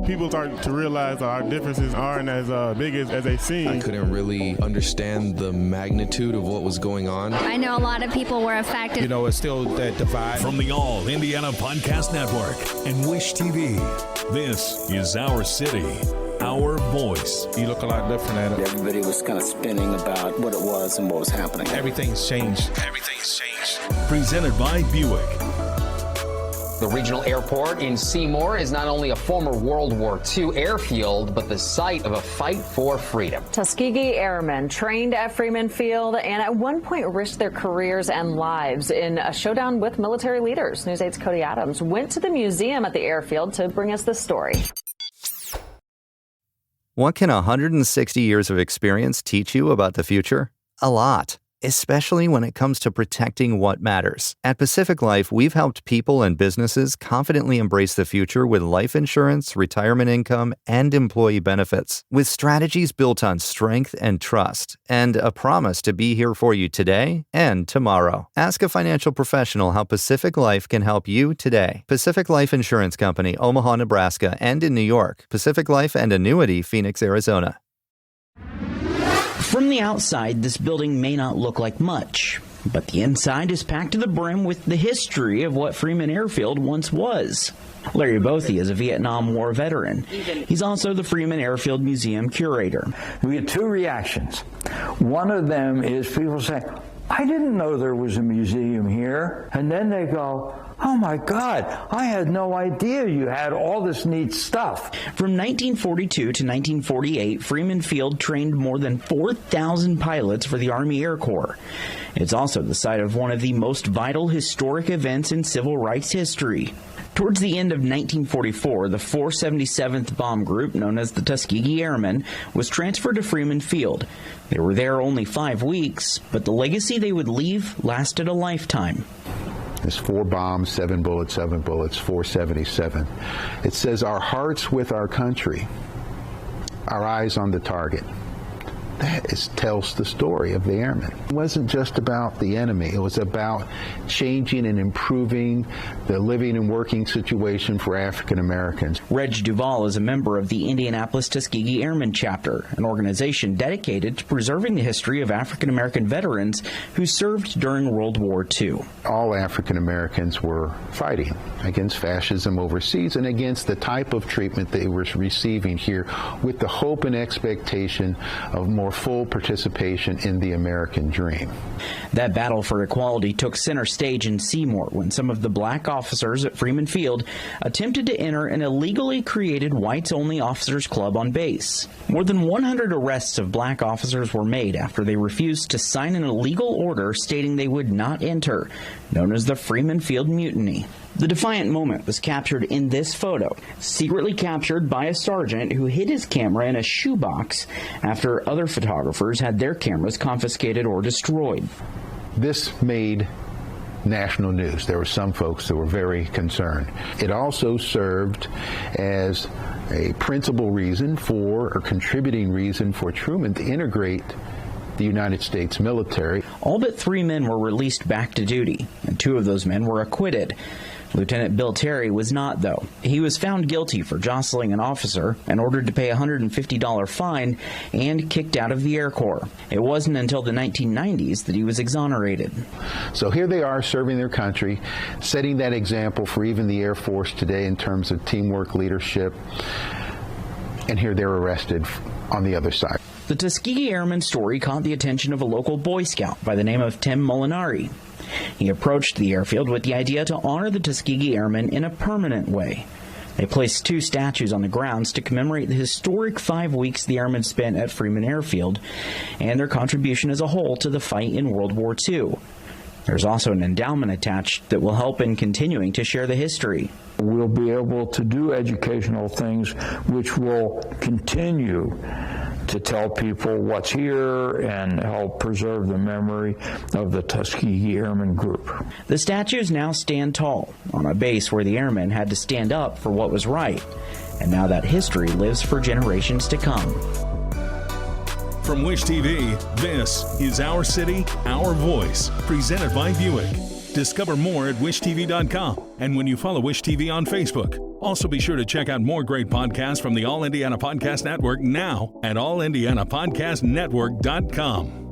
people start to realize our differences aren't as big as they seem. I couldn't really understand the magnitude of what was going on. I know a lot of people were affected. You know, it's still that divide. From the All Indiana Podcast Network and Wish TV, this is Our City, Our Voice. You look a lot different at it. Everybody was kind of spinning about what it was and what was happening. Everything's changed. Presented by Buick. The regional airport in Seymour is not only a former World War II airfield, but the site of a fight for freedom. Tuskegee Airmen trained at Freeman Field and at one point risked their careers and lives in a showdown with military leaders. News 8's Cody Adams went to the museum at the airfield to bring us this story. What can 160 years of experience teach you about the future? A lot, especially when it comes to protecting what matters. At Pacific Life, we've helped people and businesses confidently embrace the future with life insurance, retirement income, and employee benefits. With strategies built on strength and trust, and a promise to be here for you today and tomorrow. Ask a financial professional how Pacific Life can help you today. Pacific Life Insurance Company, Omaha, Nebraska, and in New York. Pacific Life and Annuity, Phoenix, Arizona. From the outside, this building may not look like much, but the inside is packed to the brim with the history of what Freeman Airfield once was. Larry Bothy is a Vietnam War veteran. He's also the Freeman Airfield Museum curator. We had two reactions. One of them is people say, I didn't know there was a museum here. And then they go, oh my God, I had no idea you had all this neat stuff. From 1942 to 1948, Freeman Field trained more than 4,000 pilots for the Army Air Corps. It's also the site of one of the most vital historic events in civil rights history. Towards the end of 1944, the 477th Bomb Group, known as the Tuskegee Airmen, was transferred to Freeman Field. They were there only 5 weeks, but the legacy they would leave lasted a lifetime. There's 4 bombs, 7 bullets, 477. It says, our hearts with our country, our eyes on the target. That tells the story of the airmen. It wasn't just about the enemy. It was about changing and improving the living and working situation for African Americans. Reg Duvall is a member of the Indianapolis Tuskegee Airmen Chapter, an organization dedicated to preserving the history of African American veterans who served during World War II. All African Americans were fighting against fascism overseas and against the type of treatment they were receiving here, with the hope and expectation of more full participation in the American dream. That battle for equality took center stage in Seymour when some of the black officers at Freeman Field attempted to enter an illegally created whites-only officers club on base. More than 100 arrests of black officers were made after they refused to sign an illegal order stating they would not enter, known as the Freeman Field Mutiny. The defiant moment was captured in this photo, secretly captured by a sergeant who hid his camera in a shoebox after other photographers had their cameras confiscated or destroyed. This made national news. There were some folks that were very concerned. It also served as a principal reason for, or contributing reason for, Truman to integrate the United States military. All but 3 men were released back to duty, and 2 of those men were acquitted. Lieutenant Bill Terry was not, though. He was found guilty for jostling an officer and ordered to pay a $150 fine and kicked out of the Air Corps. It wasn't until the 1990s that he was exonerated. So here they are serving their country, setting that example for even the Air Force today in terms of teamwork, leadership, and here they're arrested on the other side. The Tuskegee Airmen story caught the attention of a local Boy Scout by the name of Tim Molinari. He approached the airfield with the idea to honor the Tuskegee Airmen in a permanent way. They placed 2 statues on the grounds to commemorate the historic 5 weeks the airmen spent at Freeman Airfield and their contribution as a whole to the fight in World War II. There's also an endowment attached that will help in continuing to share the history. We'll be able to do educational things which will continue to tell people what's here and help preserve the memory of the Tuskegee Airmen Group. The statues now stand tall on a base where the airmen had to stand up for what was right, and now that history lives for generations to come. From Wish TV, this is Our City, Our Voice, presented by Buick. Discover more at wishtv.com and when you follow Wish TV on Facebook. Also be sure to check out more great podcasts from the All Indiana Podcast Network now at allindianapodcastnetwork.com.